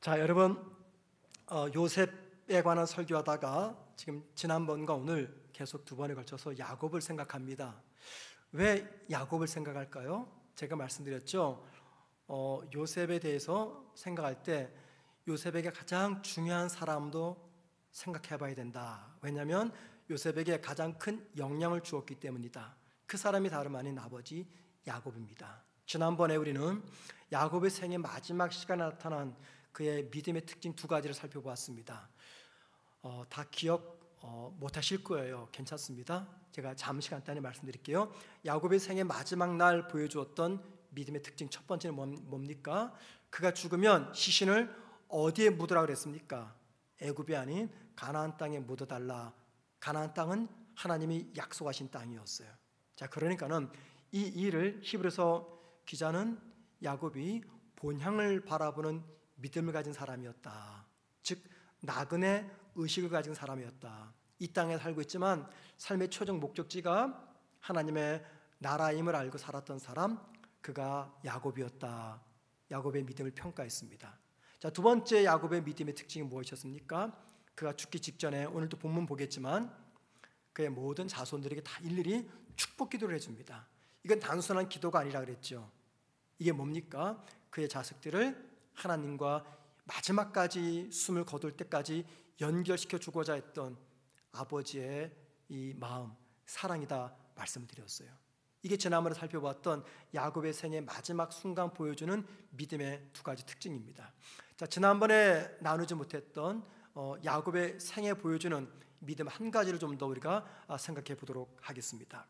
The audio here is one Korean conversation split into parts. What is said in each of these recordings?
자, 여러분, 요셉에 관한 설교하다가 지금 지난번과 오늘 계속 두 번에 걸쳐서 야곱을 생각합니다. 왜 야곱을 생각할까요? 제가 말씀드렸죠. 요셉에 대해서 생각할 때 요셉에게 가장 중요한 사람도 생각해 봐야 된다. 왜냐하면 요셉에게 가장 큰 영향을 주었기 때문이다. 그 사람이 다름 아닌 아버지 야곱입니다. 지난번에 우리는 야곱의 생애 마지막 시간에 나타난 그의 믿음의 특징 두 가지를 살펴보았습니다. 다 기억 못하실 거예요. 괜찮습니다. 제가 잠시 간단히 말씀드릴게요. 야곱의 생애 마지막 날 보여주었던 믿음의 특징 첫 번째는 뭡니까? 그가 죽으면 시신을 어디에 묻으라 그랬습니까? 애굽이 아닌 가나안 땅에 묻어달라. 가나안 땅은 하나님이 약속하신 땅이었어요. 자, 그러니까는 이 일을 히브리서 기자는 야곱이 본향을 바라보는 믿음을 가진 사람이었다. 즉 나그네 의식을 가진 사람이었다. 이 땅에 살고 있지만 삶의 최종 목적지가 하나님의 나라임을 알고 살았던 사람, 그가 야곱이었다. 야곱의 믿음을 평가했습니다. 자, 두 번째 야곱의 믿음의 특징이 무엇이었습니까? 그가 죽기 직전에, 오늘도 본문 보겠지만 그의 모든 자손들에게 다 일일이 축복 기도를 해줍니다. 이건 단순한 기도가 아니라 그랬죠. 이게 뭡니까? 그의 자식들을 하나님과 마지막까지 숨을 거둘 때까지 연결시켜 주고자 했던 아버지의 이 마음, 사랑이다 말씀드렸어요. 이게 지난번에 살펴봤던 야곱의 생애 마지막 순간 보여주는 믿음의 두 가지 특징입니다. 자, 지난번에 나누지 못했던 야곱의 생애 보여주는 믿음 한 가지를 좀 더 우리가 생각해 보도록 하겠습니다.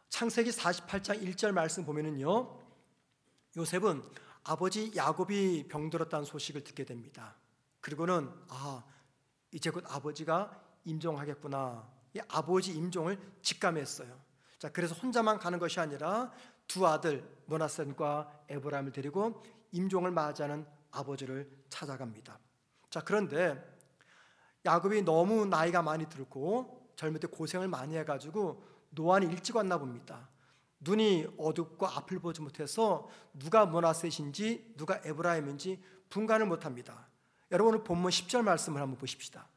창세기 48장 1절 말씀 보면은요, 요셉은 아버지 야곱이 병들었다는 소식을 듣게 됩니다. 그리고는 이제 곧 아버지가 임종하겠구나. 이 아버지 임종을 직감했어요. 자, 그래서 혼자만 가는 것이 아니라 두 아들 므낫셋과 에브라임을 데리고 임종을 맞이하는 아버지를 찾아갑니다. 자, 그런데 야곱이 너무 나이가 많이 들고 젊을 때 고생을 많이 해가지고 노안이 일찍 왔나 봅니다. 눈이 어둡고 앞을 보지 못해서 누가 므낫셋인지 누가 에브라임인지 분간을 못합니다. 여러분, 오늘 본문 10절 말씀을 한번 보십시다.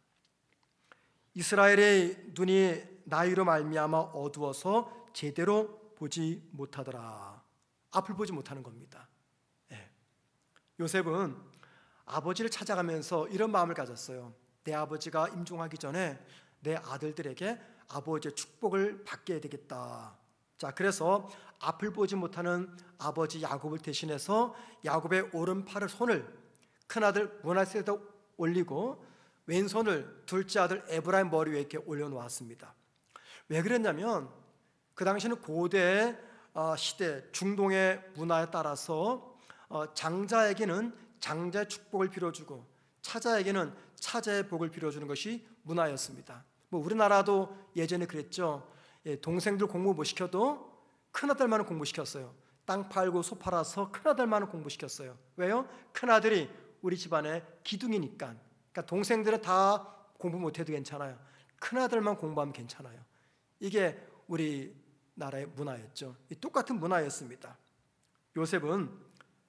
이스라엘의 눈이 나이로 말미암아 어두워서 제대로 보지 못하더라. 앞을 보지 못하는 겁니다. 요셉은 아버지를 찾아가면서 이런 마음을 가졌어요. 내 아버지가 임종하기 전에 내 아들들에게 아버지의 축복을 받게 되겠다. 자, 그래서 앞을 보지 못하는 아버지 야곱을 대신해서 야곱의 오른팔을 손을 큰아들 므낫셋에 올리고 왼손을 둘째 아들 에브라임 머리 위에 이렇게 올려놓았습니다. 왜 그랬냐면 그 당시는 고대 시대 중동의 문화에 따라서 장자에게는 장자의 축복을 빌어주고 차자에게는 차자의 복을 빌어주는 것이 문화였습니다. 우리나라도 예전에 그랬죠. 동생들 공부 못 시켜도 큰아들만은 공부시켰어요. 땅 팔고 소 팔아서 큰아들만은 공부시켰어요. 왜요? 큰아들이 우리 집안의 기둥이니까. 그러니까 동생들은 다 공부 못해도 괜찮아요. 큰아들만 공부하면 괜찮아요. 이게 우리나라의 문화였죠. 똑같은 문화였습니다. 요셉은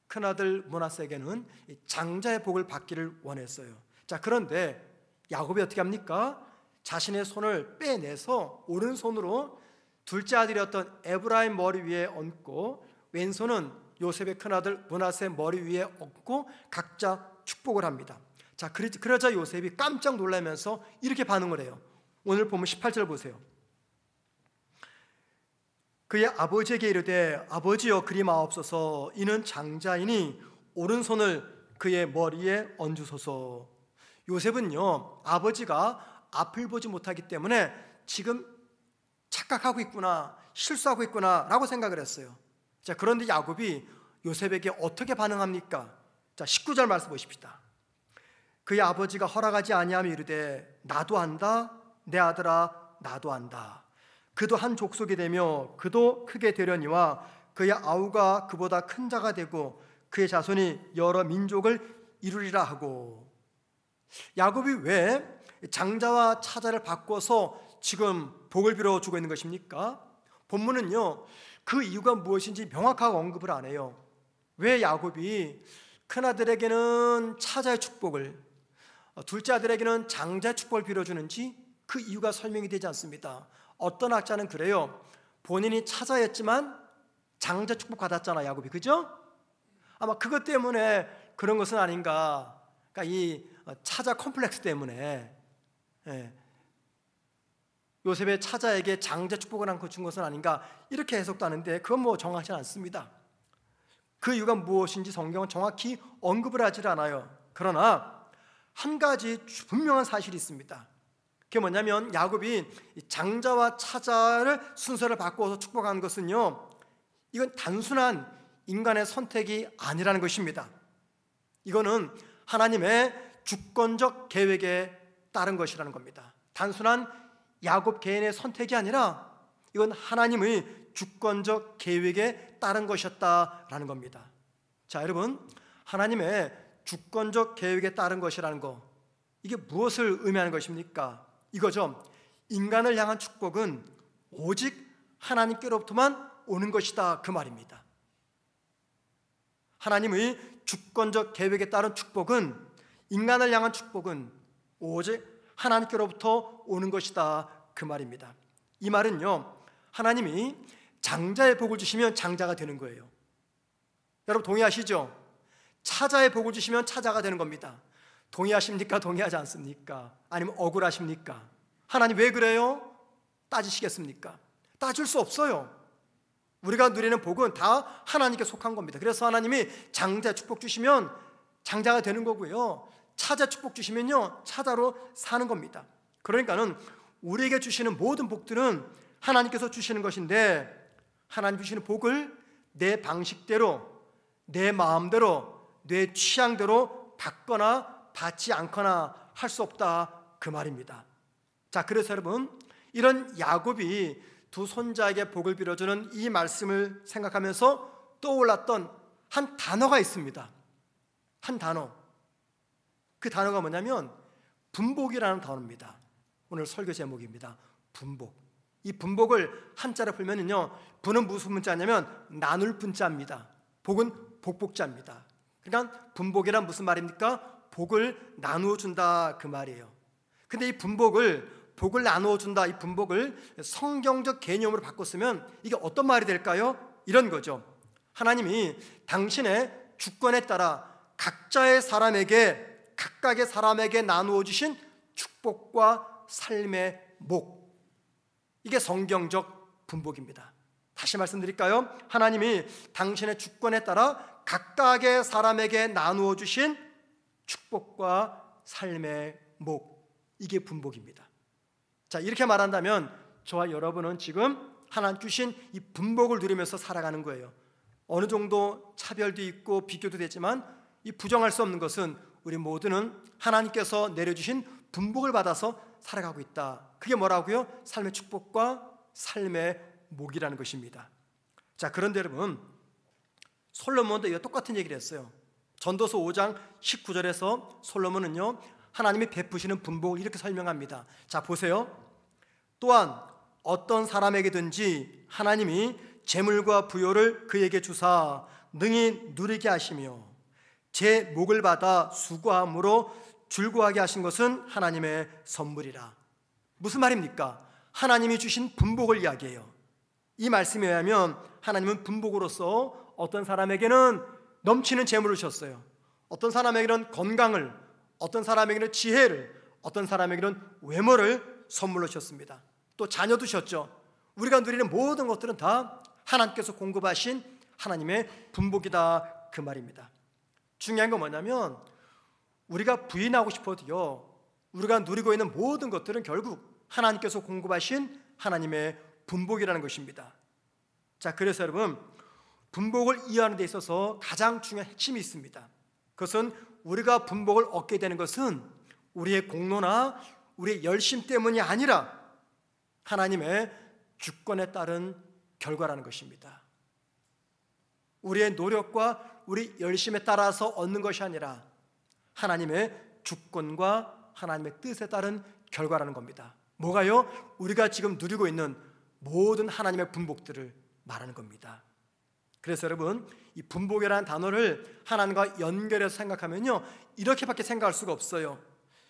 큰아들 므낫셋에게는 장자의 복을 받기를 원했어요. 자, 그런데 야곱이 어떻게 합니까? 자신의 손을 빼내서 오른손으로 둘째 아들이었던 에브라임 머리 위에 얹고 왼손은 요셉의 큰아들 므낫셋 머리 위에 얹고 각자 축복을 합니다. 자, 그러자 요셉이 깜짝 놀라면서 이렇게 반응을 해요. 오늘 보면 18절 보세요. 그의 아버지에게 이르되 아버지여 그리 마옵소서. 이는 장자이니 오른손을 그의 머리에 얹으소서. 요셉은요, 아버지가 앞을 보지 못하기 때문에 지금 착각하고 있구나, 실수하고 있구나 라고 생각을 했어요. 자, 그런데 야곱이 요셉에게 어떻게 반응합니까? 자, 19절 말씀 보십시다. 그의 아버지가 허락하지 아니하며 이르되 나도 안다 내 아들아 나도 안다. 그도 한 족속이 되며 그도 크게 되려니와 그의 아우가 그보다 큰 자가 되고 그의 자손이 여러 민족을 이루리라 하고. 야곱이 왜 장자와 차자를 바꿔서 지금 복을 빌어주고 있는 것입니까? 본문은요, 그 이유가 무엇인지 명확하게 언급을 안 해요. 왜 야곱이 큰아들에게는 차자의 축복을, 둘째 아들에게는 장자의 축복을 빌어주는지 그 이유가 설명이 되지 않습니다. 어떤 학자는 그래요. 본인이 차자였지만 장자 축복 받았잖아, 야곱이. 그죠? 아마 그것 때문에 그런 것은 아닌가. 그러니까 이 차자 컴플렉스 때문에 요셉의 차자에게 장자 축복을 준 것은 아닌가, 이렇게 해석도 하는데 그건 뭐 정확하지 않습니다. 그 이유가 무엇인지 성경은 정확히 언급을 하질 않아요. 그러나 한 가지 분명한 사실이 있습니다. 그게 뭐냐면 야곱이 장자와 차자를 순서를 바꿔서 축복한 것은요, 이건 단순한 인간의 선택이 아니라는 것입니다. 이거는 하나님의 주권적 계획에 따른 것이라는 겁니다. 단순한 야곱 개인의 선택이 아니라 이건 하나님의 주권적 계획에 따른 것이었다라는 겁니다. 자, 여러분, 하나님의 주권적 계획에 따른 것이라는 거, 이게 무엇을 의미하는 것입니까? 이거죠. 인간을 향한 축복은 오직 하나님께로부터만 오는 것이다, 그 말입니다. 하나님의 주권적 계획에 따른 축복은, 인간을 향한 축복은 오직 하나님께로부터 오는 것이다, 그 말입니다. 이 말은요, 하나님이 장자의 복을 주시면 장자가 되는 거예요. 여러분 동의하시죠? 차자의 복을 주시면 차자가 되는 겁니다. 동의하십니까? 동의하지 않습니까? 아니면 억울하십니까? 하나님 왜 그래요? 따지시겠습니까? 따질 수 없어요. 우리가 누리는 복은 다 하나님께 속한 겁니다. 그래서 하나님이 장자 축복 주시면 장자가 되는 거고요, 차자 축복 주시면요, 차자로 사는 겁니다. 그러니까는 우리에게 주시는 모든 복들은 하나님께서 주시는 것인데, 하나님 주시는 복을 내 방식대로, 내 마음대로, 내 취향대로 받거나 받지 않거나 할 수 없다, 그 말입니다. 자, 그래서 여러분, 이런 야곱이 두 손자에게 복을 빌어주는 이 말씀을 생각하면서 떠올랐던 한 단어가 있습니다. 한 단어. 그 단어가 뭐냐면 분복이라는 단어입니다. 오늘 설교 제목입니다. 분복. 이 분복을 한자로 풀면은요, 분은 무슨 문자냐면 나눌 분자입니다. 복은 복복자입니다. 그러니까 분복이란 무슨 말입니까? 복을 나누어 준다, 그 말이에요. 근데 이 분복을, 복을 나누어 준다, 이 분복을 성경적 개념으로 바꿨으면 이게 어떤 말이 될까요? 이런 거죠. 하나님이 당신의 주권에 따라 각각의 사람에게 나누어 주신 축복과 삶의 목, 이게 성경적 분복입니다. 다시 말씀드릴까요? 하나님이 당신의 주권에 따라 각각의 사람에게 나누어 주신 축복과 삶의 목, 이게 분복입니다. 자, 이렇게 말한다면 저와 여러분은 지금 하나님 주신 이 분복을 누리면서 살아가는 거예요. 어느 정도 차별도 있고 비교도 되지만 이 부정할 수 없는 것은 우리 모두는 하나님께서 내려주신 분복을 받아서 살아가고 있다. 그게 뭐라고요? 삶의 축복과 삶의 목이라는 것입니다. 자, 그런데 여러분, 솔로몬도 이거 똑같은 얘기를 했어요. 전도서 5장 19절에서 솔로몬은요, 하나님이 베푸시는 분복을 이렇게 설명합니다. 자, 보세요. 또한 어떤 사람에게든지 하나님이 재물과 부요를 그에게 주사 능히 누리게 하시며 제 목을 받아 수고함으로 줄고하게 하신 것은 하나님의 선물이라. 무슨 말입니까? 하나님이 주신 분복을 이야기해요. 이 말씀에 의하면 하나님은 분복으로서 어떤 사람에게는 넘치는 재물을 주셨어요. 어떤 사람에게는 건강을, 어떤 사람에게는 지혜를, 어떤 사람에게는 외모를 선물로 주셨습니다. 또 자녀도 주셨죠. 우리가 누리는 모든 것들은 다 하나님께서 공급하신 하나님의 분복이다, 그 말입니다. 중요한 건 뭐냐면 우리가 부인하고 싶어도요, 우리가 누리고 있는 모든 것들은 결국 하나님께서 공급하신 하나님의 분복이라는 것입니다. 자, 그래서 여러분, 분복을 이해하는 데 있어서 가장 중요한 핵심이 있습니다. 그것은 우리가 분복을 얻게 되는 것은 우리의 공로나 우리의 열심 때문이 아니라 하나님의 주권에 따른 결과라는 것입니다. 우리의 노력과 우리 열심에 따라서 얻는 것이 아니라 하나님의 주권과 하나님의 뜻에 따른 결과라는 겁니다. 뭐가요? 우리가 지금 누리고 있는 모든 하나님의 분복들을 말하는 겁니다. 그래서 여러분, 이 분복이라는 단어를 하나님과 연결해서 생각하면요, 이렇게밖에 생각할 수가 없어요.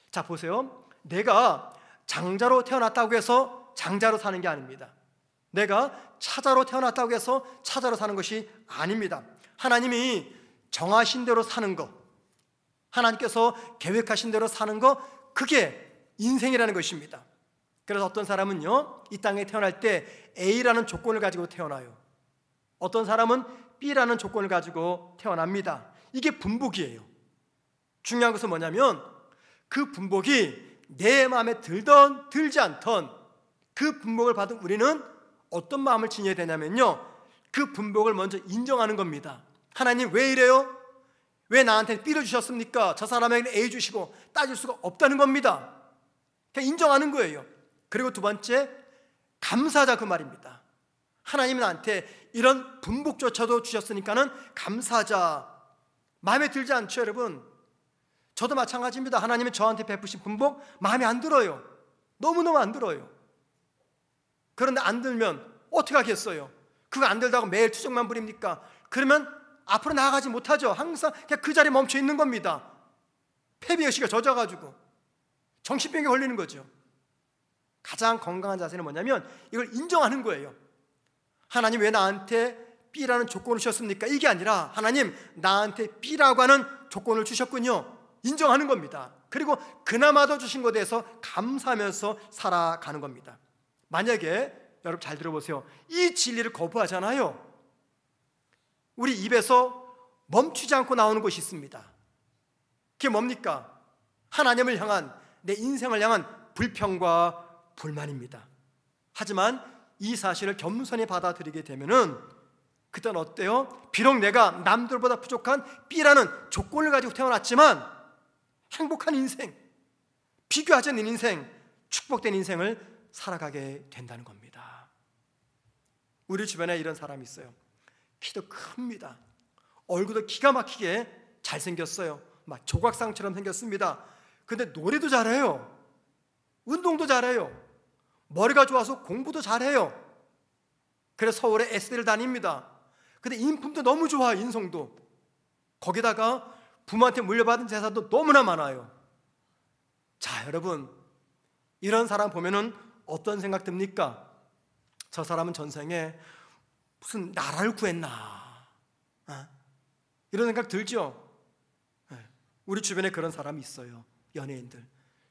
자, 보세요. 내가 장자로 태어났다고 해서 장자로 사는 게 아닙니다. 내가 차자로 태어났다고 해서 차자로 사는 것이 아닙니다. 하나님이 정하신 대로 사는 것, 하나님께서 계획하신 대로 사는 것, 그게 인생이라는 것입니다. 그래서 어떤 사람은요, 이 땅에 태어날 때 A라는 조건을 가지고 태어나요. 어떤 사람은 B라는 조건을 가지고 태어납니다. 이게 분복이에요. 중요한 것은 뭐냐면 그 분복이 내 마음에 들던 들지 않던 그 분복을 받은 우리는 어떤 마음을 지녀야 되냐면요, 그 분복을 먼저 인정하는 겁니다. 하나님 왜 이래요? 왜 나한테 B를 주셨습니까? 저 사람에게는 A 주시고 따질 수가 없다는 겁니다. 그냥 인정하는 거예요. 그리고 두 번째, 감사하자, 그 말입니다. 하나님이 나한테 이런 분복조차도 주셨으니까는 감사하자. 마음에 들지 않죠, 여러분? 저도 마찬가지입니다. 하나님이 저한테 베푸신 분복 마음에 안 들어요. 너무너무 안 들어요. 그런데 안 들면 어떻게 하겠어요? 그거 안 들다고 매일 투정만 부립니까? 그러면 앞으로 나아가지 못하죠. 항상 그냥 그 자리에 멈춰 있는 겁니다. 패배의식에 젖어가지고 정신병에 걸리는 거죠. 가장 건강한 자세는 뭐냐면 이걸 인정하는 거예요. 하나님 왜 나한테 B라는 조건을 주셨습니까? 이게 아니라 하나님 나한테 B라고 하는 조건을 주셨군요. 인정하는 겁니다. 그리고 그나마도 주신 것에 대해서 감사하면서 살아가는 겁니다. 만약에 여러분 잘 들어보세요. 이 진리를 거부하잖아요. 우리 입에서 멈추지 않고 나오는 것이 있습니다. 그게 뭡니까? 하나님을 향한, 내 인생을 향한 불평과 불만입니다. 하지만 이 사실을 겸손히 받아들이게 되면은 그때는 어때요? 비록 내가 남들보다 부족한 B라는 조건을 가지고 태어났지만 행복한 인생, 비교하지 않는 인생, 축복된 인생을 살아가게 된다는 겁니다. 우리 주변에 이런 사람이 있어요. 키도 큽니다. 얼굴도 기가 막히게 잘생겼어요. 막 조각상처럼 생겼습니다. 근데 노래도 잘해요. 운동도 잘해요. 머리가 좋아서 공부도 잘해요. 그래서 서울에 S대를 다닙니다. 근데 인품도 너무 좋아요. 인성도. 거기다가 부모한테 물려받은 재산도 너무나 많아요. 자, 여러분, 이런 사람 보면은 어떤 생각 듭니까? 저 사람은 전생에 무슨 나라를 구했나, 이런 생각 들죠? 우리 주변에 그런 사람이 있어요. 연예인들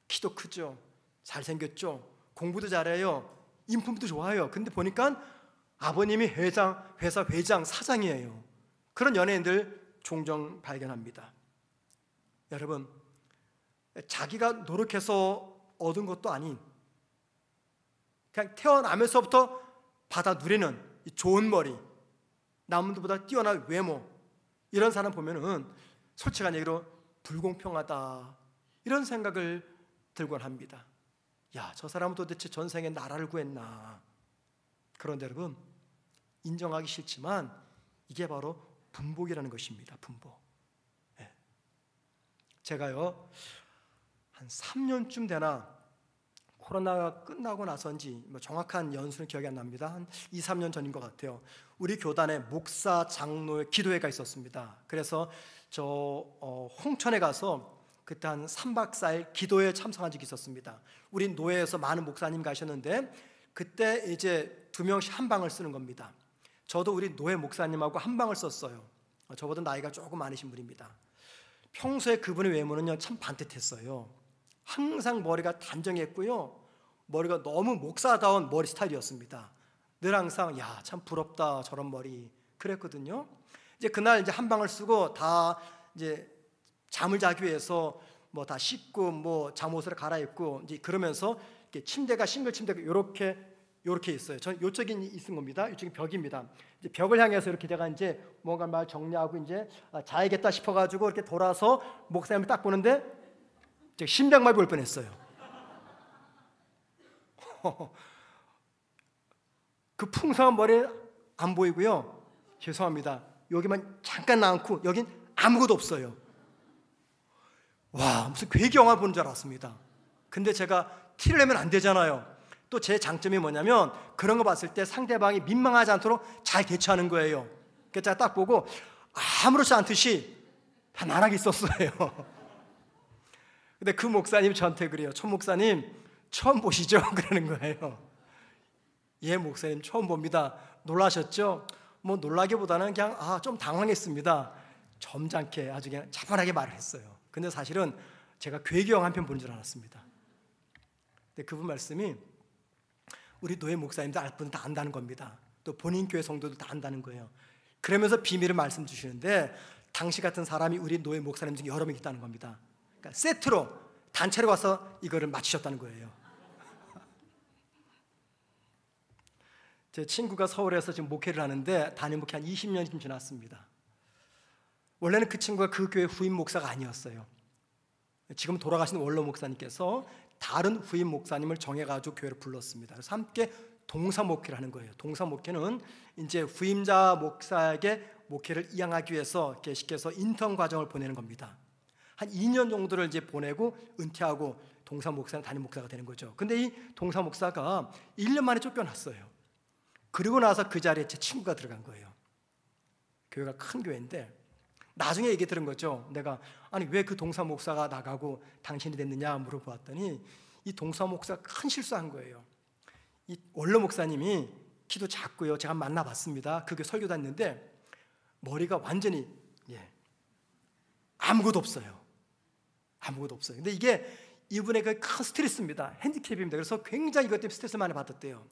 키도 크죠, 잘생겼죠, 공부도 잘해요, 인품도 좋아요. 근데 보니까 아버님이 회사 회장, 사장이에요. 그런 연예인들 종종 발견합니다. 여러분, 자기가 노력해서 얻은 것도 아닌 그냥 태어나면서부터 받아 누리는 이 좋은 머리, 남들보다 뛰어난 외모, 이런 사람 보면은 솔직한 얘기로 불공평하다, 이런 생각을 들곤 합니다. 야, 저 사람은 도대체 전생에 나라를 구했나. 그런데 여러분, 인정하기 싫지만 이게 바로 분복이라는 것입니다. 분복. 제가요, 한 3년쯤 되나, 코로나가 끝나고 나서인지 정확한 연수는 기억이 안 납니다. 한 2, 3년 전인 것 같아요. 우리 교단에 목사, 장로의 기도회가 있었습니다. 그래서 저 홍천에 가서 그때 한 3박 4일 기도회에 참석한 적이 있었습니다. 우리 노회에서 많은 목사님 가셨는데 그때 이제 2명씩 한 방을 쓰는 겁니다. 저도 우리 노회 목사님하고 한 방을 썼어요. 저보다 나이가 조금 많으신 분입니다. 평소에 그분의 외모는요, 참 반듯했어요. 항상 머리가 단정했고요, 머리가 너무 목사다운 머리 스타일이었습니다. 늘 항상 야, 참 부럽다, 저런 머리, 그랬거든요. 이제 그날 이제 한 방을 쓰고 다 이제 잠을 자기 위해서 뭐 다 씻고 뭐 잠옷을 갈아입고 이제 그러면서 이렇게 침대가 싱글 침대가 요렇게 있어요. 전 요쪽이 있는 겁니다. 이쪽이 벽입니다. 이제 벽을 향해서 이렇게 제가 이제 뭔가 말 정리하고 이제 자야겠다 싶어가지고 이렇게 돌아서 목사님을 딱 보는데 제가 심장마비 올 뻔했어요. 그 풍성한 머리 안 보이고요. 죄송합니다. 여기만 잠깐 나앉고 여긴 아무것도 없어요. 와, 무슨 괴기 영화 보는 줄 알았습니다. 근데 제가 티를 내면 안 되잖아요. 또 제 장점이 뭐냐면 그런 거 봤을 때 상대방이 민망하지 않도록 잘 대처하는 거예요. 그래서 제가 딱 보고 아무렇지 않듯이 편안하게 있었어요. 근데 그 목사님 저한테 그래요. 천 목사님 처음 보시죠? 그러는 거예요. 예, 목사님 처음 봅니다. 놀라셨죠? 뭐 놀라기보다는 그냥 좀 당황했습니다. 점잖게 아주 그냥 차분하게 말을 했어요. 근데 사실은 제가 괴기영 한 편 보는 줄 알았습니다. 근데 그분 말씀이 우리 노예 목사님도 알 분은 다 안다는 겁니다. 또 본인 교회 성도도 다 안다는 거예요. 그러면서 비밀을 말씀 주시는데 당시 같은 사람이 우리 노예 목사님 중에 여러 명 있다는 겁니다. 그러니까 세트로 단체로 와서 이거를 맞추셨다는 거예요. 제 친구가 서울에서 지금 목회를 하는데 단임 목회 한 20년쯤 지났습니다. 원래는 그 친구가 그 교회 후임 목사가 아니었어요. 지금 돌아가신 원로 목사님께서 다른 후임 목사님을 정해가지고 교회를 불렀습니다. 그래서 함께 동사 목회를 하는 거예요. 동사 목회는 이제 후임자 목사에게 목회를 이양하기 위해서 계속해서 인턴 과정을 보내는 겁니다. 한 2년 정도를 이제 보내고 은퇴하고 동사 목사는 담임 목사가 되는 거죠. 근데 이 동사 목사가 1년 만에 쫓겨났어요. 그리고 나서 그 자리에 제 친구가 들어간 거예요. 교회가 큰 교회인데 나중에 얘기 들은 거죠. 내가 아니 왜 그 동사 목사가 나가고 당신이 됐느냐 물어보았더니 이 동사 목사가 큰 실수한 거예요. 이 원로 목사님이 키도 작고요. 제가 만나봤습니다. 그게 설교 다녔는데 머리가 완전히 아무것도 없어요. 아무것도 없어요. 근데 이게 이분의 그 큰 스트레스입니다. 핸디캡입니다. 그래서 굉장히 이것 때문에 스트레스를 많이 받았대요.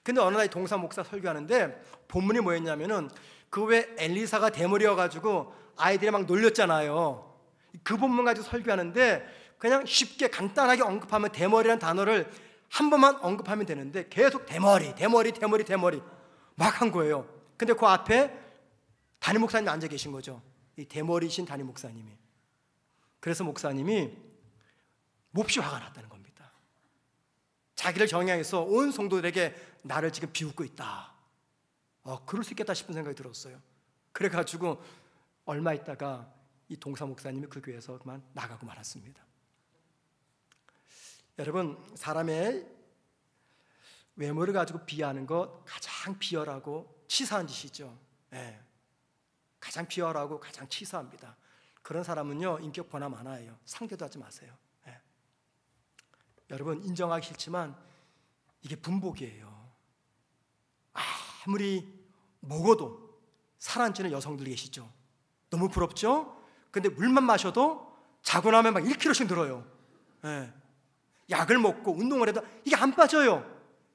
근데 어느 날 동사 목사 설교하는데 본문이 뭐였냐면은 그 외 엘리사가 대머리여가지고 아이들이 막 놀렸잖아요. 그 본문 가지고 설교하는데 그냥 쉽게 간단하게 언급하면 대머리라는 단어를 한 번만 언급하면 되는데 계속 대머리 막 한 거예요. 근데 그 앞에 담임 목사님이 앉아 계신 거죠. 이 대머리신 담임 목사님이. 그래서 목사님이 몹시 화가 났다는 겁니다. 자기를 정향해서 온 성도들에게 나를 지금 비웃고 있다. 그럴 수 있겠다 싶은 생각이 들었어요. 그래가지고 얼마 있다가 이 동사 목사님이 그 교회에서 그만 나가고 말았습니다. 여러분, 사람의 외모를 가지고 비하하는 것 가장 비열하고 치사한 짓이죠. 가장 비열하고 가장 치사합니다. 그런 사람은요 인격 번화 많아요. 상대도 하지 마세요. 여러분, 인정하기 싫지만 이게 분복이에요. 아무리 먹어도 살아앉는 여성들 계시죠. 너무 부럽죠? 근데 물만 마셔도 자고 나면 막 1kg씩 늘어요. 약을 먹고 운동을 해도 이게 안 빠져요.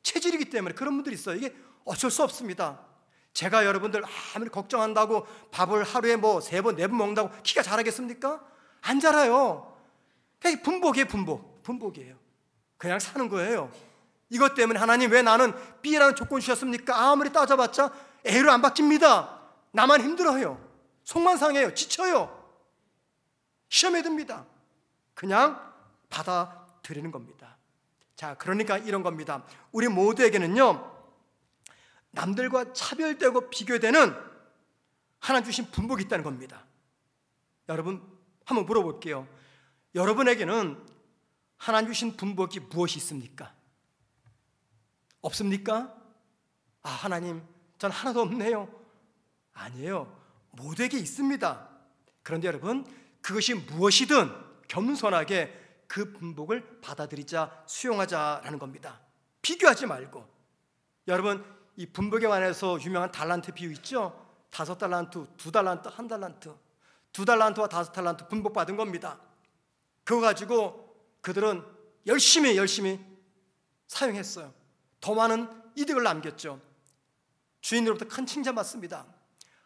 체질이기 때문에. 그런 분들이 있어요. 이게 어쩔 수 없습니다. 제가 여러분들 아무리 걱정한다고 밥을 하루에 뭐 3번, 4번 먹는다고 키가 자라겠습니까? 안 자라요. 그게 분복이에요. 분복이에요. 그냥 사는 거예요. 이것 때문에 하나님 왜 나는 B라는 조건 주셨습니까? 아무리 따져봤자 A로 안 바뀝니다. 나만 힘들어요. 속만 상해요. 지쳐요. 시험에 듭니다. 그냥 받아들이는 겁니다. 자, 그러니까 이런 겁니다. 우리 모두에게는요 남들과 차별되고 비교되는 하나님 주신 분복이 있다는 겁니다. 여러분, 한번 물어볼게요. 여러분에게는 하나님 주신 분복이 무엇이 있습니까? 없습니까? 하나님, 전 하나도 없네요. 아니에요. 모두에게 있습니다. 그런데 여러분, 그것이 무엇이든 겸손하게 그 분복을 받아들이자, 수용하자라는 겁니다. 비교하지 말고. 여러분, 이 분복에 관해서 유명한 달란트 비유 있죠? 5달란트, 2달란트, 1달란트. 2달란트와 5달란트 분복받은 겁니다. 그거 가지고 그들은 열심히 사용했어요. 더 많은 이득을 남겼죠. 주인으로부터 큰 칭찬받습니다.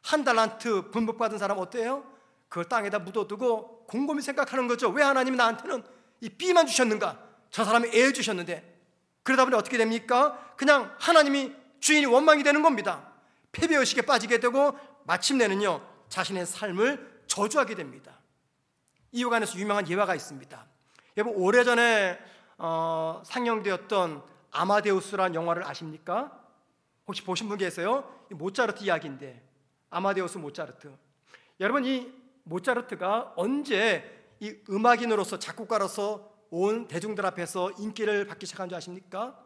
1달란트 분복받은 사람 어때요? 그걸 땅에다 묻어두고 곰곰이 생각하는 거죠. 왜 하나님이 나한테는 이 B만 주셨는가? 저 사람이 A 주셨는데. 그러다 보니 어떻게 됩니까? 그냥 하나님이 주인이 원망이 되는 겁니다. 패배의식에 빠지게 되고 마침내는요 자신의 삶을 저주하게 됩니다. 이와 관해서 유명한 예화가 있습니다. 여러분, 오래전에 상영되었던 아마데우스라는 영화를 아십니까? 혹시 보신 분 계세요? 모차르트 이야기인데, 아마데우스 모차르트. 여러분, 이 모차르트가 언제 이 음악인으로서, 작곡가로서 온 대중들 앞에서 인기를 받기 시작한 줄 아십니까?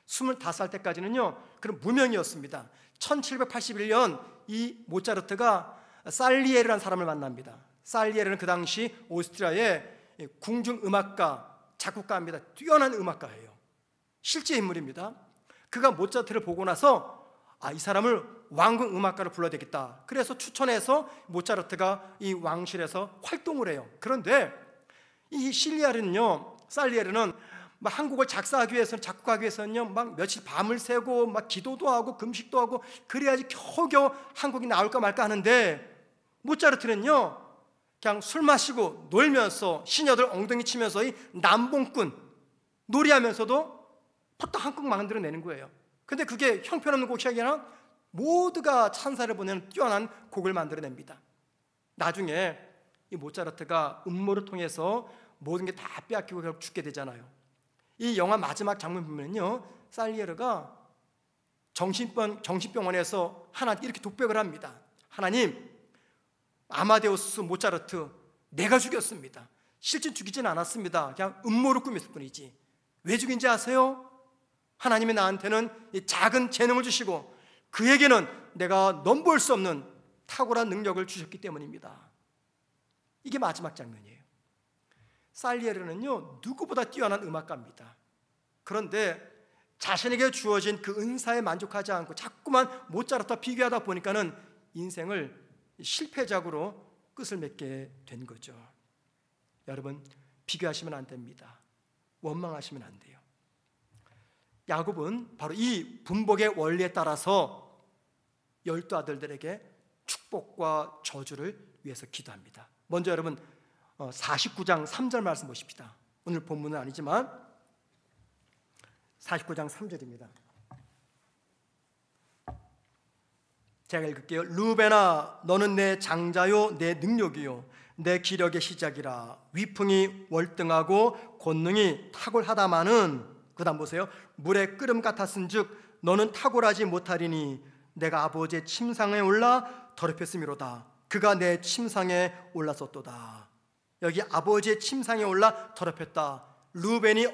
25살 때까지는요 그런 무명이었습니다. 1781년 이 모차르트가 살리에르라는 사람을 만납니다. 살리에르는 그 당시 오스트리아의 궁중음악가, 작곡가입니다. 뛰어난 음악가예요. 실제 인물입니다. 그가 모차르트를 보고 나서 이 사람을 왕궁 음악가로 불러야 되겠다. 그래서 추천해서 모차르트가 이 왕실에서 활동을 해요. 그런데 이 살리에르는 한 곡을 작사하기 위해서는, 작곡하기 위해서는요, 막 며칠 밤을 새고 막 기도도 하고 금식도 하고 그래야지 겨우겨우 한 곡이 나올까 말까 하는데, 모차르트는요 그냥 술 마시고 놀면서 시녀들 엉덩이 치면서 이 남봉꾼 놀이하면서도 퍼딱 한 곡 만들어내는 거예요. 근데 그게 형편없는 곡이 아니라 모두가 찬사를 보내는 뛰어난 곡을 만들어냅니다. 나중에 이 모차르트가 음모를 통해서 모든 게 다 빼앗기고 결국 죽게 되잖아요. 이 영화 마지막 장면 보면요, 살리에르가 정신병원에서 하나님께 이렇게 독백을 합니다. 하나님, 아마데우스 모차르트 내가 죽였습니다. 실제 죽이진 않았습니다. 그냥 음모를 꾸몄을 뿐이지. 왜 죽인지 아세요? 하나님이 나한테는 이 작은 재능을 주시고 그에게는 내가 넘볼 수 없는 탁월한 능력을 주셨기 때문입니다. 이게 마지막 장면이에요. 살리에르는요 누구보다 뛰어난 음악가입니다. 그런데 자신에게 주어진 그 은사에 만족하지 않고 자꾸만 모차르트와 비교하다 보니까는 인생을 실패작으로 끝을 맺게 된 거죠. 여러분, 비교하시면 안 됩니다. 원망하시면 안 돼요. 야곱은 바로 이 분복의 원리에 따라서 12아들들에게 축복과 저주를 위해서 기도합니다. 먼저 여러분 49장 3절 말씀 보십시다. 오늘 본문은 아니지만 49장 3절입니다. 제가 읽을게요. 루벤아, 너는 내 장자요 내 능력이요 내 기력의 시작이라. 위풍이 월등하고 권능이 탁월하다마는, 그 다음 보세요, 물의 끓음 같았은즉 너는 탁월하지 못하리니 내가 아버지의 침상에 올라 더럽혔음이로다. 그가 내 침상에 올랐었도다. 여기 아버지의 침상에 올라 더럽혔다. 루벤이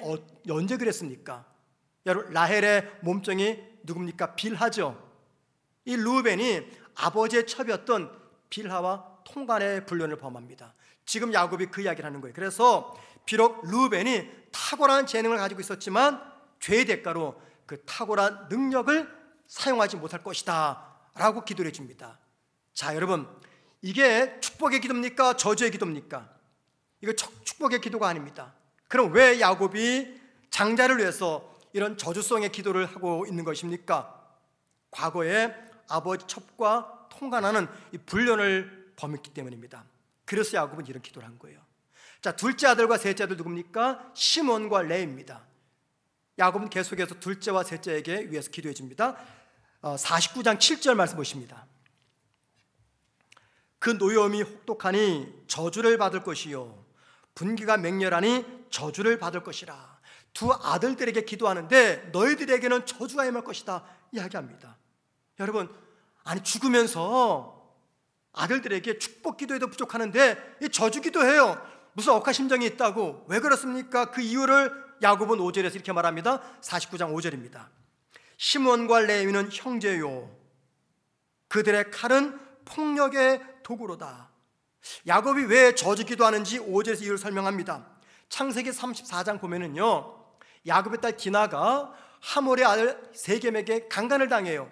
언제 그랬습니까? 여러분, 라헬의 몸종이 누굽니까? 빌하죠. 이 루벤이 아버지의 첩이었던 빌하와 통간의 불륜을 범합니다. 지금 야곱이 그 이야기를 하는 거예요. 그래서 비록 루벤이 탁월한 재능을 가지고 있었지만 죄의 대가로 그 탁월한 능력을 사용하지 못할 것이다 라고 기도를 해줍니다. 자, 여러분, 이게 축복의 기도입니까? 저주의 기도입니까? 이거 축복의 기도가 아닙니다. 그럼 왜 야곱이 장자를 위해서 이런 저주성의 기도를 하고 있는 것입니까? 과거에 아버지 첩과 통간하는 이 불륜을 범했기 때문입니다. 그래서 야곱은 이런 기도를 한 거예요. 자, 둘째 아들과 셋째 아들 누굽니까? 시몬과 레입니다. 야곱은 계속해서 둘째와 셋째에게 위해서 기도해 줍니다. 49장 7절 말씀 보십니다. 그 노여움이 혹독하니 저주를 받을 것이요 분기가 맹렬하니 저주를 받을 것이라. 두 아들들에게 기도하는데 너희들에게는 저주가 임할 것이다 이야기합니다. 여러분, 아니 죽으면서 아들들에게 축복 기도해도 부족하는데 저주 기도해요. 무슨 억하심정이 있다고. 왜 그렇습니까? 그 이유를 야곱은 5절에서 이렇게 말합니다. 49장 5절입니다. 시몬과 레위는 형제요 그들의 칼은 폭력의 도구로다. 야곱이 왜 저주 기도하는지 5절에서 이유를 설명합니다. 창세기 34장 보면은요, 야곱의 딸 디나가 하몰의 아들 세겜에게 강간을 당해요.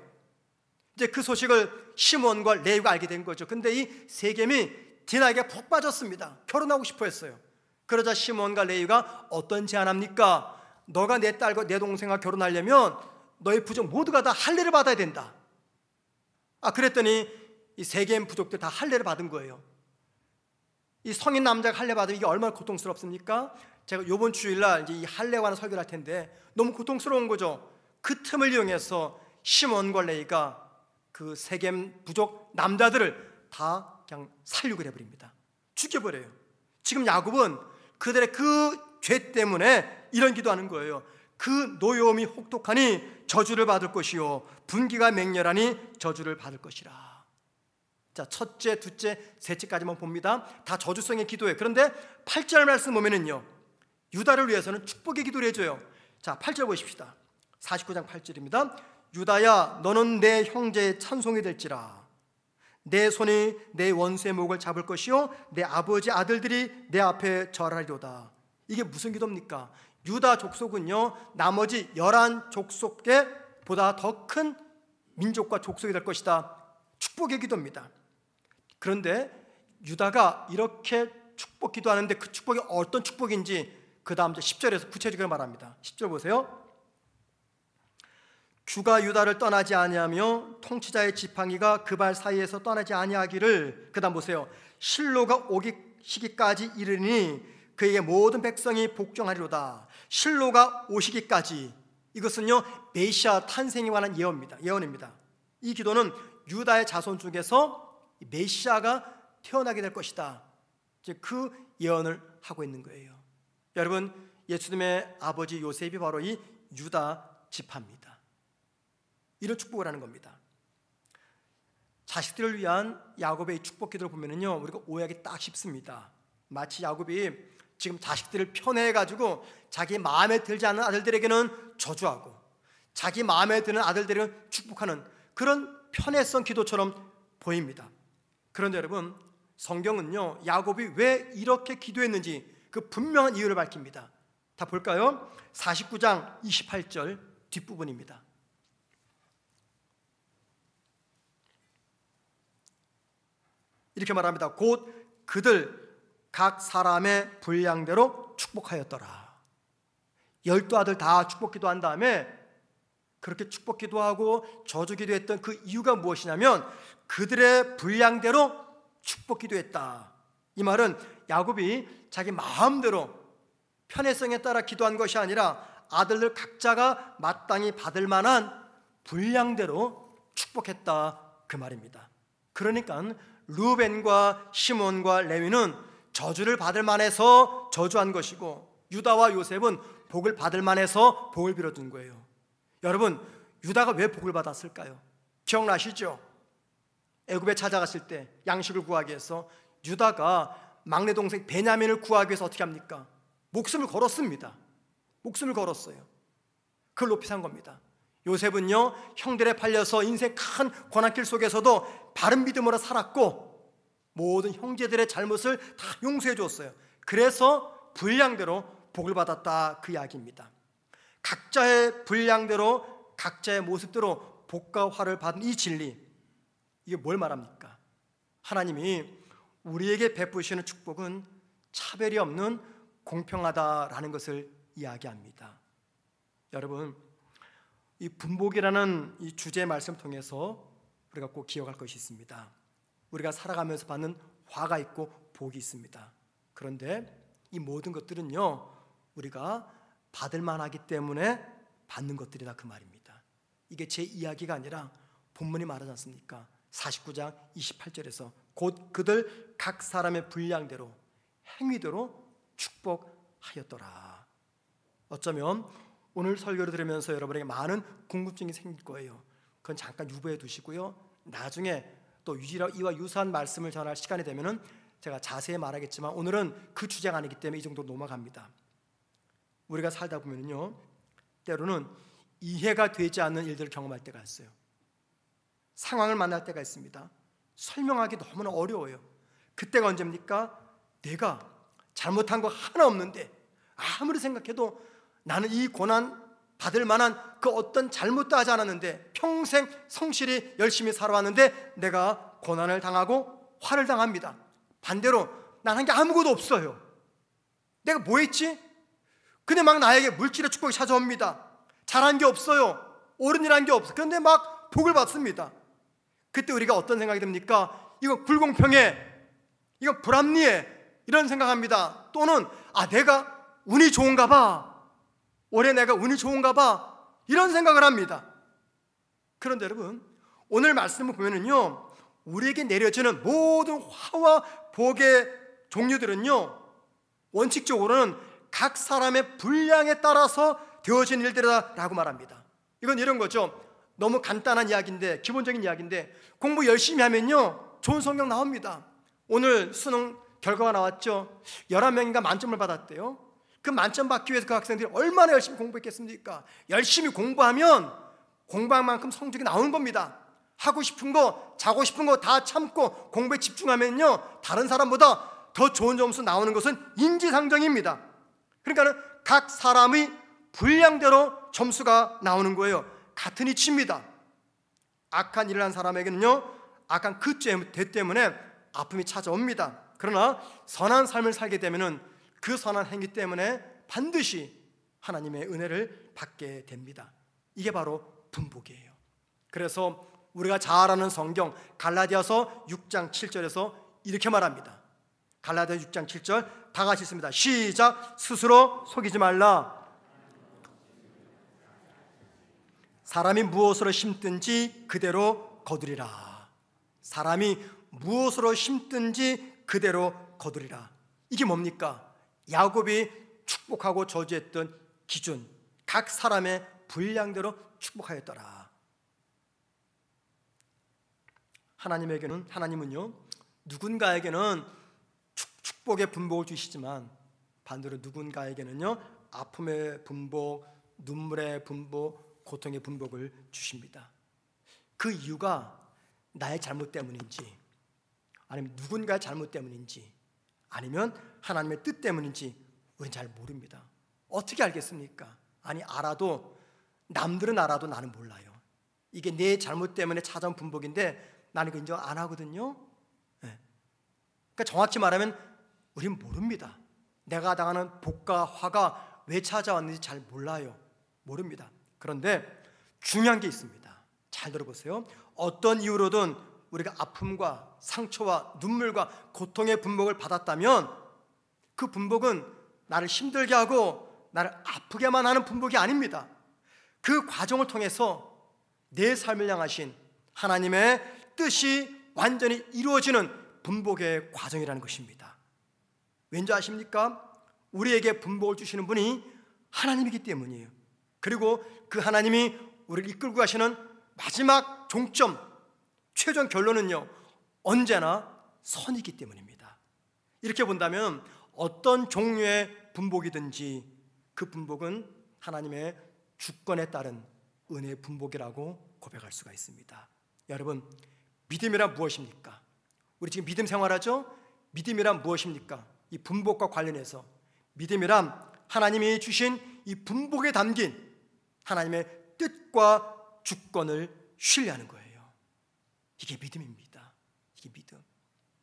이제 그 소식을 시몬과 레위가 알게 된 거죠. 근데 이 세겜이 디나에게 푹 빠졌습니다. 결혼하고 싶어 했어요. 그러자 시몬과 레위가 어떤 제안합니까? 너가 내 딸과 내 동생과 결혼하려면 너희 부족 모두가 다 할례를 받아야 된다. 그랬더니 이 세겜 부족들 다 할례를 받은 거예요. 이 성인 남자가 할례 받으면 이게 얼마나 고통스럽습니까? 제가 이번 주일날 이제 이 할례에 관한 설교를 할 텐데 너무 고통스러운 거죠. 그 틈을 이용해서 시몬과 레위가 그 세겜 부족 남자들을 다 그냥 살육을 해버립니다. 죽여버려요. 지금 야곱은 그들의 그 죄 때문에 이런 기도하는 거예요. 그 노여움이 혹독하니 저주를 받을 것이요 분기가 맹렬하니 저주를 받을 것이라. 자, 첫째, 둘째, 셋째까지만 봅니다. 다 저주성의 기도예요. 그런데 8절 말씀 보면은요, 유다를 위해서는 축복의 기도를 해줘요. 자, 8절 보십시다. 49장 8절입니다. 유다야 너는 내 형제의 찬송이 될지라. 내 손이 내 원수의 목을 잡을 것이요 내 아버지 아들들이 내 앞에 절하리로다. 이게 무슨 기도입니까? 유다 족속은요 나머지 11족속에 보다 더 큰 민족과 족속이 될 것이다. 축복의 기도입니다. 그런데 유다가 이렇게 축복 기도하는데 그 축복이 어떤 축복인지 그 다음 10절에서 구체적으로 말합니다. 10절 보세요. 주가 유다를 떠나지 아니하며 통치자의 지팡이가 그 발 사이에서 떠나지 아니하기를. 그 다음 보세요. 실로가 오기 시기까지 이르니 그에게 모든 백성이 복종하리로다. 실로가 오시기까지, 이것은요 메시아 탄생에 관한 예언입니다. 이 기도는 유다의 자손 중에서 메시아가 태어나게 될 것이다, 이제 그 예언을 하고 있는 거예요. 여러분, 예수님의 아버지 요셉이 바로 이 유다 지파입니다. 이런 축복을 하는 겁니다. 자식들을 위한 야곱의 축복 기도를 보면은요 우리가 오해하기 딱 쉽습니다. 마치 야곱이 지금 자식들을 편애해가지고 자기 마음에 들지 않는 아들들에게는 저주하고 자기 마음에 드는 아들들에게는 축복하는 그런 편애성 기도처럼 보입니다. 그런데 여러분, 성경은요 야곱이 왜 이렇게 기도했는지 그 분명한 이유를 밝힙니다. 다 볼까요? 49장 28절 뒷부분입니다. 이렇게 말합니다. 곧 그들 각 사람의 분량대로 축복하였더라. 12아들 다 축복 기도한 다음에 그렇게 축복 기도하고 저주 기도했던 그 이유가 무엇이냐면 그들의 분량대로 축복 기도했다. 이 말은 야곱이 자기 마음대로 편애성에 따라 기도한 것이 아니라 아들들 각자가 마땅히 받을 만한 분량대로 축복했다, 그 말입니다. 그러니까 루벤과 시몬과 레위는 저주를 받을 만해서 저주한 것이고 유다와 요셉은 복을 받을 만해서 복을 빌어준 거예요. 여러분, 유다가 왜 복을 받았을까요? 기억나시죠? 애굽에 찾아갔을 때 양식을 구하기 위해서 유다가 막내 동생 베냐민을 구하기 위해서 어떻게 합니까? 목숨을 걸었습니다. 목숨을 걸었어요. 그걸 높이 산 겁니다. 요셉은요 형들에 팔려서 인생 큰 고난길 속에서도 바른 믿음으로 살았고 모든 형제들의 잘못을 다 용서해 줬어요. 그래서 분량대로 복을 받았다, 그 이야기입니다. 각자의 분량대로 각자의 모습대로 복과 화를 받은 이 진리, 이게 뭘 말합니까? 하나님이 우리에게 베푸시는 축복은 차별이 없는 공평하다라는 것을 이야기합니다. 여러분, 이 분복이라는 이 주제의 말씀을 통해서 우리가 꼭 기억할 것이 있습니다. 우리가 살아가면서 받는 화가 있고 복이 있습니다. 그런데 이 모든 것들은요 우리가 받을 만하기 때문에 받는 것들이다, 그 말입니다. 이게 제 이야기가 아니라 본문이 말하지 않습니까? 49장 28절에서 곧 그들 각 사람의 분량대로 행위대로 축복하였더라. 어쩌면 오늘 설교를 들으면서 여러분에게 많은 궁금증이 생길 거예요. 그건 잠깐 유보해 두시고요, 나중에 또 이와 유사한 말씀을 전할 시간이 되면은 제가 자세히 말하겠지만 오늘은 그 주제가 아니기 때문에 이 정도로 넘어갑니다. 우리가 살다 보면요 때로는 이해가 되지 않는 일들을 경험할 때가 있어요. 상황을 만날 때가 있습니다. 설명하기 너무나 어려워요. 그때가 언제입니까? 내가 잘못한 거 하나 없는데 아무리 생각해도 나는 이 고난 받을 만한 그 어떤 잘못도 하지 않았는데 평생 성실히 열심히 살아왔는데 내가 고난을 당하고 화를 당합니다. 반대로 난 한 게 아무것도 없어요. 내가 뭐 했지? 근데 막 나에게 물질의 축복이 찾아옵니다. 잘한 게 없어요. 옳은 일 한 게 없어요. 그런데 막 복을 받습니다. 그때 우리가 어떤 생각이 듭니까? 이거 불공평해, 이거 불합리해, 이런 생각합니다. 또는 내가 운이 좋은가 봐, 올해 내가 운이 좋은가 봐, 이런 생각을 합니다. 그런데 여러분, 오늘 말씀을 보면은요 우리에게 내려지는 모든 화와 복의 종류들은요 원칙적으로는 각 사람의 분량에 따라서 되어진 일들이다라고 말합니다. 이건 이런 거죠. 너무 간단한 이야기인데, 기본적인 이야기인데, 공부 열심히 하면요 좋은 성경 나옵니다. 오늘 수능 결과가 나왔죠. 11명인가 만점을 받았대요. 그 만점 받기 위해서 그 학생들이 얼마나 열심히 공부했겠습니까? 열심히 공부하면 공부한 만큼 성적이 나오는 겁니다. 하고 싶은 거, 자고 싶은 거 다 참고 공부에 집중하면요, 다른 사람보다 더 좋은 점수 나오는 것은 인지상정입니다. 그러니까 각 사람의 분량대로 점수가 나오는 거예요. 같은 이치입니다. 악한 일을 한 사람에게는요, 악한 그 죄 때문에 아픔이 찾아옵니다. 그러나 선한 삶을 살게 되면은 그 선한 행위 때문에 반드시 하나님의 은혜를 받게 됩니다. 이게 바로 분복이에요. 그래서 우리가 잘 아는 성경 갈라디아서 6장 7절에서 이렇게 말합니다. 갈라디아 6장 7절 다 같이 있습니다. 시작. 스스로 속이지 말라. 사람이 무엇으로 심든지 그대로 거두리라. 사람이 무엇으로 심든지 그대로 거두리라. 이게 뭡니까? 야곱이 축복하고 저주했던 기준, 각 사람의 분량대로 축복하였더라. 하나님은요, 누군가에게는 축복의 분복을 주시지만 반대로 누군가에게는요, 아픔의 분복, 눈물의 분복, 고통의 분복을 주십니다. 그 이유가 나의 잘못 때문인지, 아니면 누군가의 잘못 때문인지, 아니면 하나님의 뜻 때문인지 우리는 잘 모릅니다. 어떻게 알겠습니까? 아니, 알아도, 남들은 알아도 나는 몰라요. 이게 내 잘못 때문에 찾아온 분복인데 나는 이거 인정 안 하거든요. 네. 그러니까 정확히 말하면 우리는 모릅니다. 내가 당하는 복과 화가 왜 찾아왔는지 잘 몰라요. 모릅니다. 그런데 중요한 게 있습니다. 잘 들어보세요. 어떤 이유로든 우리가 아픔과 상처와 눈물과 고통의 분복을 받았다면 그 분복은 나를 힘들게 하고 나를 아프게만 하는 분복이 아닙니다. 그 과정을 통해서 내 삶을 향하신 하나님의 뜻이 완전히 이루어지는 분복의 과정이라는 것입니다. 왠지 아십니까? 우리에게 분복을 주시는 분이 하나님이기 때문이에요. 그리고 그 하나님이 우리를 이끌고 가시는 마지막 종점, 최종 결론은요, 언제나 선이기 때문입니다. 이렇게 본다면 어떤 종류의 분복이든지 그 분복은 하나님의 주권에 따른 은혜의 분복이라고 고백할 수가 있습니다. 여러분, 믿음이란 무엇입니까? 우리 지금 믿음 생활하죠? 믿음이란 무엇입니까? 이 분복과 관련해서 믿음이란 하나님이 주신 이 분복에 담긴 하나님의 뜻과 주권을 신뢰하는 거예요. 이게 믿음입니다. 이게 믿음.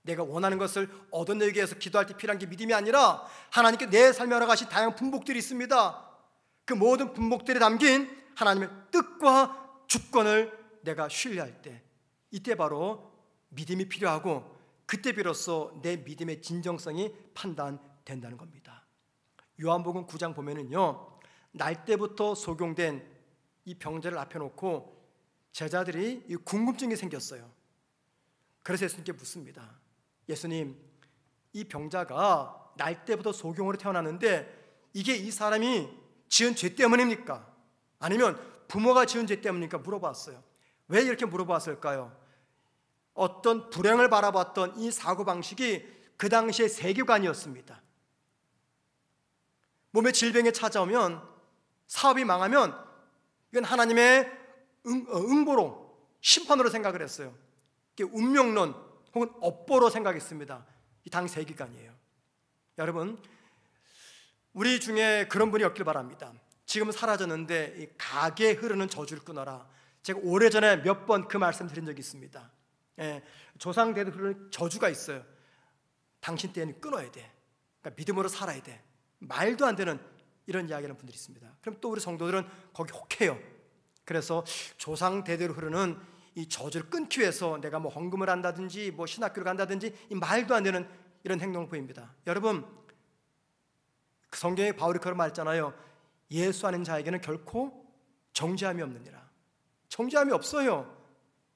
내가 원하는 것을 얻어내기 위해서 기도할 때 필요한 게 믿음이 아니라 하나님께 내 삶에 허락하신 다양한 분복들이 있습니다. 그 모든 분복들에 담긴 하나님의 뜻과 주권을 내가 신뢰할 때, 이때 바로 믿음이 필요하고 그때 비로소 내 믿음의 진정성이 판단된다는 겁니다. 요한복음 9장 보면은요, 날 때부터 소경된 이 병자를 앞에 놓고 제자들이 이 궁금증이 생겼어요. 그래서 예수님께 묻습니다. 예수님, 이 병자가 날 때부터 소경으로 태어났는데 이게 이 사람이 지은 죄 때문입니까? 아니면 부모가 지은 죄 때문입니까? 물어봤어요. 왜 이렇게 물어봤을까요? 어떤 불행을 바라봤던 이 사고방식이 그 당시의 세계관이었습니다. 몸에 질병이 찾아오면, 사업이 망하면 이건 하나님의 응보로, 심판으로 생각을 했어요. 이게 운명론 혹은 업보로 생각했습니다. 이 당 세계관이에요. 여러분, 우리 중에 그런 분이 없길 바랍니다. 지금은 사라졌는데 이 가게에 흐르는 저주를 끊어라. 제가 오래전에 몇 번 그 말씀 드린 적이 있습니다. 조상 대대 흐르는 저주가 있어요. 당신 때는 끊어야 돼. 그러니까 믿음으로 살아야 돼. 말도 안 되는 이런 이야기하는 분들이 있습니다. 그럼 또 우리 성도들은 거기 혹해요. 그래서 조상 대대로 흐르는 이 저주를 끊기 위해서 내가 뭐 헌금을 한다든지 뭐 신학교를 간다든지 이 말도 안 되는 이런 행동을 보입니다. 여러분, 성경에 바울이 그런 말 했잖아요. 예수 아는 자에게는 결코 정죄함이 없느니라. 정죄함이 없어요.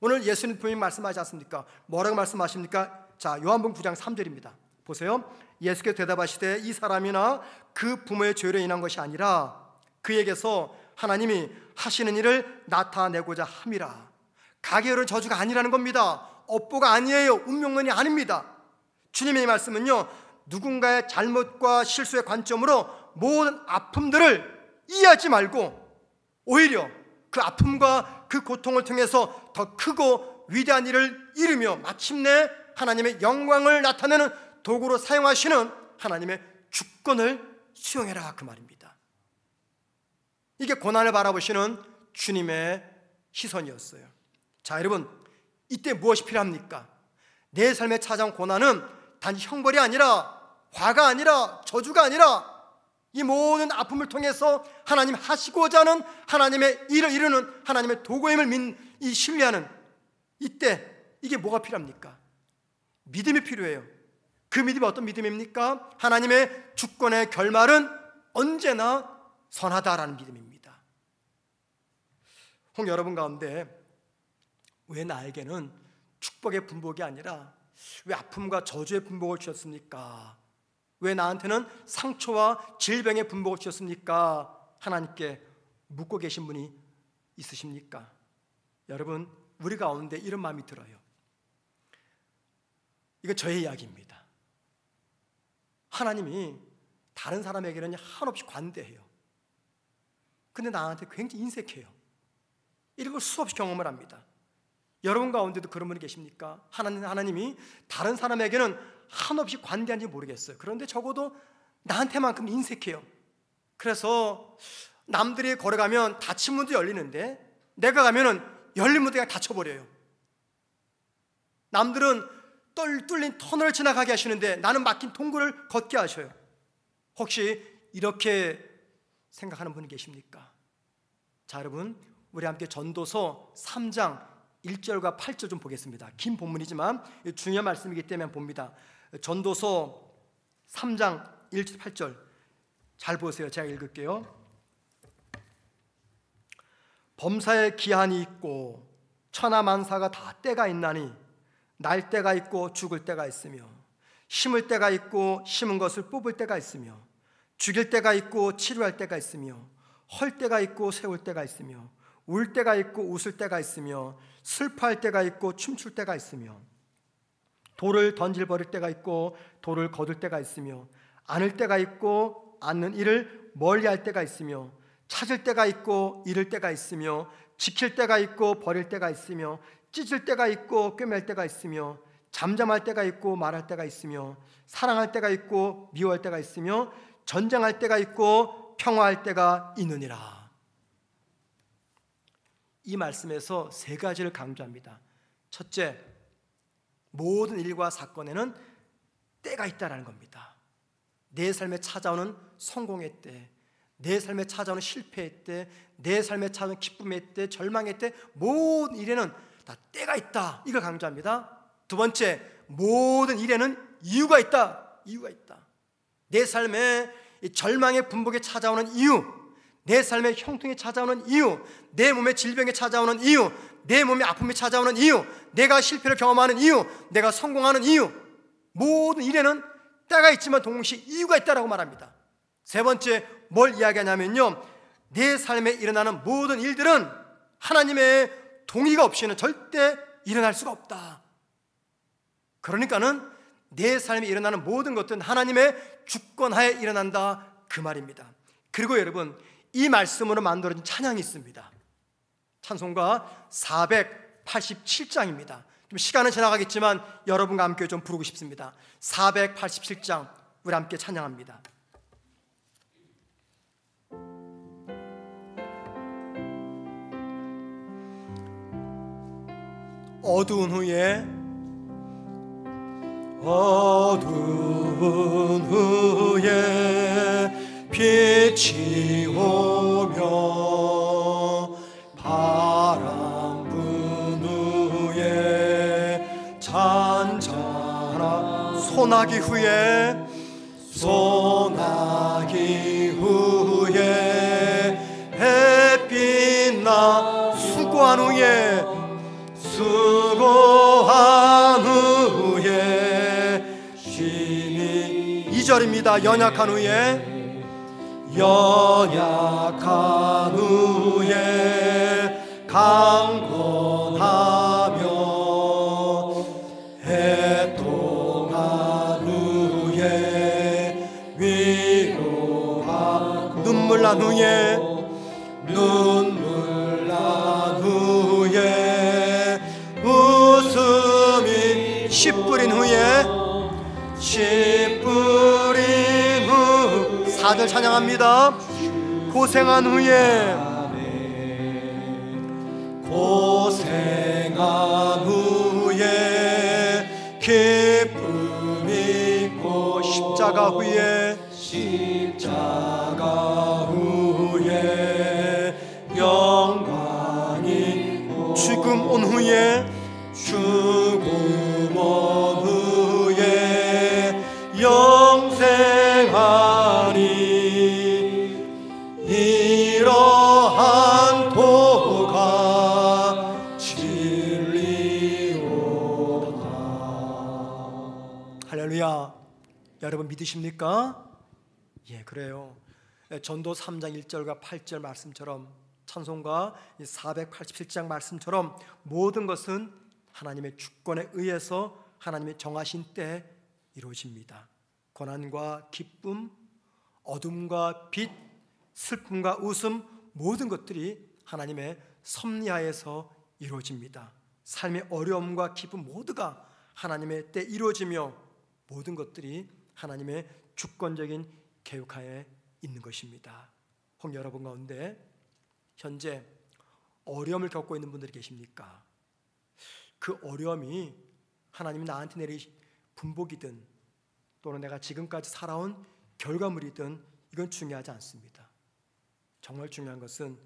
오늘 예수님 분명히 말씀하지 않습니까? 뭐라고 말씀하십니까? 자, 요한복음 9장 3절입니다. 보세요. 예수께서 대답하시되 이 사람이나 그 부모의 죄로 인한 것이 아니라 그에게서 하나님이 하시는 일을 나타내고자 함이라. 가게로는 저주가 아니라는 겁니다. 업보가 아니에요. 운명론이 아닙니다. 주님의 말씀은요, 누군가의 잘못과 실수의 관점으로 모든 아픔들을 이해하지 말고 오히려 그 아픔과 그 고통을 통해서 더 크고 위대한 일을 이루며 마침내 하나님의 영광을 나타내는 도구로 사용하시는 하나님의 주권을 수용해라, 그 말입니다. 이게 고난을 바라보시는 주님의 시선이었어요. 자, 여러분, 이때 무엇이 필요합니까? 내 삶에 찾아온 고난은 단지 형벌이 아니라, 화가 아니라, 저주가 아니라 이 모든 아픔을 통해서 하나님 하시고자 하는 하나님의 일을 이루는 하나님의 도구임을 신뢰하는 이때 이게 뭐가 필요합니까? 믿음이 필요해요. 그 믿음이 어떤 믿음입니까? 하나님의 주권의 결말은 언제나 선하다라는 믿음입니다. 혹 여러분 가운데 왜 나에게는 축복의 분복이 아니라 왜 아픔과 저주의 분복을 주셨습니까? 왜 나한테는 상처와 질병의 분복을 주셨습니까? 하나님께 묻고 계신 분이 있으십니까? 여러분, 우리 가운데 이런 마음이 들어요. 이건 저의 이야기입니다. 하나님이 다른 사람에게는 한없이 관대해요. 근데 나한테 굉장히 인색해요. 이런 걸 수없이 경험을 합니다. 여러분 가운데도 그런 분이 계십니까? 하나님이 다른 사람에게는 한없이 관대한지 모르겠어요. 그런데 적어도 나한테만큼 인색해요. 그래서 남들이 걸어가면 닫힌 문도 열리는데 내가 가면은 열린 문도 그냥 닫혀버려요. 남들은 뚫린 터널을 지나가게 하시는데 나는 막힌 통로를 걷게 하셔요. 혹시 이렇게 생각하는 분이 계십니까? 자, 여러분, 우리 함께 전도서 3장 1절과 8절 좀 보겠습니다. 긴 본문이지만 중요한 말씀이기 때문에 봅니다. 전도서 3장 1절 8절 잘 보세요. 제가 읽을게요. 범사에 기한이 있고 천하만사가 다 때가 있나니 날 때가 있고 죽을 때가 있으며 심을 때가 있고 심은 것을 뽑을 때가 있으며 죽일 때가 있고 치료할 때가 있으며 헐 때가 있고 세울 때가 있으며 울 때가 있고 웃을 때가 있으며 슬퍼할 때가 있고 춤출 때가 있으며 돌을 던질 버릴 때가 있고 돌을 거둘 때가 있으며 안을 때가 있고 않는 일을 멀리할 때가 있으며 찾을 때가 있고 잃을 때가 있으며 지킬 때가 있고 버릴 때가 있으며 찢을 때가 있고 꿰맬 때가 있으며 잠잠할 때가 있고 말할 때가 있으며 사랑할 때가 있고 미워할 때가 있으며 전쟁할 때가 있고 평화할 때가 있느니라. 이 말씀에서 세 가지를 강조합니다. 첫째, 모든 일과 사건에는 때가 있다라는 겁니다. 내 삶에 찾아오는 성공의 때, 내 삶에 찾아오는 실패의 때, 내 삶에 찾아오는 기쁨의 때, 절망의 때, 모든 일에는 다 때가 있다. 이걸 강조합니다. 두 번째, 모든 일에는 이유가 있다. 이유가 있다. 내 삶에 절망의 분복에 찾아오는 이유, 내 삶의 형통이 찾아오는 이유, 내 몸의 질병이 찾아오는 이유, 내 몸의 아픔이 찾아오는 이유, 내가 실패를 경험하는 이유, 내가 성공하는 이유, 모든 일에는 때가 있지만 동시에 이유가 있다라고 말합니다. 세 번째, 뭘 이야기하냐면요, 내 삶에 일어나는 모든 일들은 하나님의 동의가 없이는 절대 일어날 수가 없다. 그러니까는 내 삶에 일어나는 모든 것들은 하나님의 주권하에 일어난다, 그 말입니다. 그리고 여러분, 이 말씀으로 만들어진 찬양이 있습니다. 찬송가 487장입니다. 좀 시간은 지나가겠지만 여러분과 함께 좀 부르고 싶습니다. 487장 우리 함께 찬양합니다. 어두운 후에 빛이 오며 바람 분 후에 잔잔한 소나기 후에 햇빛 나 수고한 후에 심히 2절입니다. 연약한 후에 강건하며 해통한 후에 위로하고 눈물 난 뿌린 후에 씨 뿌린 후 4절 찬양합니다. 고생한 후에 고생한 후에 기쁨 있고 십자가 후에 영광이 죽음 온 후에 영생하니 이러한 도가 진리로다. 할렐루야. 여러분 믿으십니까? 예, 그래요. 전도 3장 1절과 8절 말씀처럼 찬송가 487장 말씀처럼 모든 것은 하나님의 주권에 의해서 하나님의 정하신 때에 이루어집니다. 고난과 기쁨, 어둠과 빛, 슬픔과 웃음, 모든 것들이 하나님의 섭리하에서 이루어집니다. 삶의 어려움과 기쁨 모두가 하나님의 때 이루어지며 모든 것들이 하나님의 주권적인 계획하에 있는 것입니다. 혹 여러분 가운데 현재 어려움을 겪고 있는 분들이 계십니까? 그 어려움이 하나님이 나한테 내린 분복이든 또는 내가 지금까지 살아온 결과물이든 이건 중요하지 않습니다. 정말 중요한 것은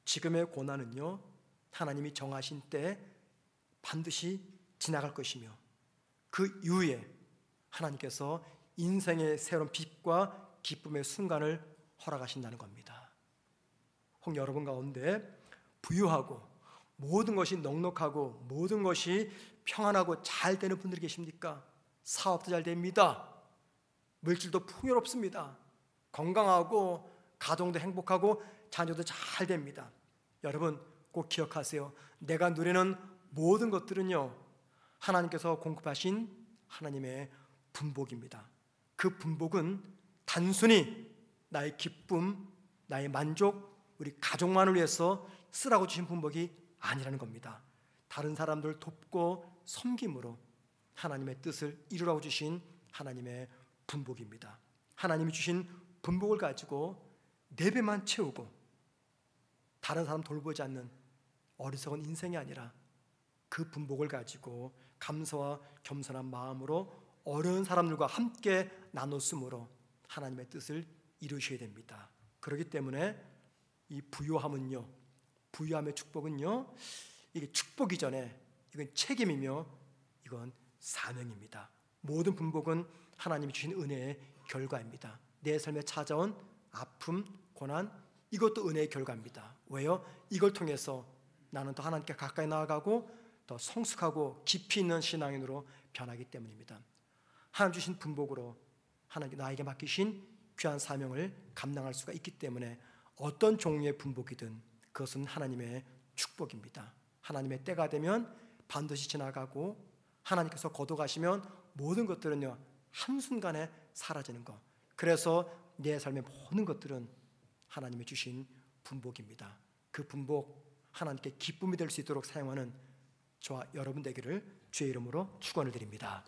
지금의 고난은요, 하나님이 정하신 때 반드시 지나갈 것이며 그 이후에 하나님께서 인생의 새로운 빛과 기쁨의 순간을 허락하신다는 겁니다. 혹 여러분 가운데 부유하고 모든 것이 넉넉하고 모든 것이 평안하고 잘 되는 분들이 계십니까? 사업도 잘 됩니다. 물질도 풍요롭습니다. 건강하고 가정도 행복하고 자녀도 잘 됩니다. 여러분 꼭 기억하세요. 내가 누리는 모든 것들은요, 하나님께서 공급하신 하나님의 분복입니다. 그 분복은 단순히 나의 기쁨, 나의 만족, 우리 가족만을 위해서 쓰라고 주신 분복이 아니라는 겁니다. 다른 사람들 돕고 섬김으로 하나님의 뜻을 이루라고 주신 하나님의 분복입니다. 하나님이 주신 분복을 가지고 내 배만 채우고 다른 사람 돌보지 않는 어리석은 인생이 아니라 그 분복을 가지고 감사와 겸손한 마음으로 어려운 사람들과 함께 나눴으므로 하나님의 뜻을 이루셔야 됩니다. 그렇기 때문에 이 부요함은요, 부요함의 축복은요, 이게 축복이 전에 이건 책임이며 이건 사명입니다. 모든 분복은 하나님이 주신 은혜의 결과입니다. 내 삶에 찾아온 아픔, 고난, 이것도 은혜의 결과입니다. 왜요? 이걸 통해서 나는 더 하나님께 가까이 나아가고 더 성숙하고 깊이 있는 신앙인으로 변하기 때문입니다. 하나님 주신 분복으로 하나님 나에게 맡기신 귀한 사명을 감당할 수가 있기 때문에 어떤 종류의 분복이든 그것은 하나님의 축복입니다. 하나님의 때가 되면 반드시 지나가고 하나님께서 거둬가시면 모든 것들은요, 한순간에 사라지는 것. 그래서 내 삶의 모든 것들은 하나님이 주신 분복입니다. 그 분복 하나님께 기쁨이 될 수 있도록 사용하는 저와 여러분 되기를 주의 이름으로 축원을 드립니다.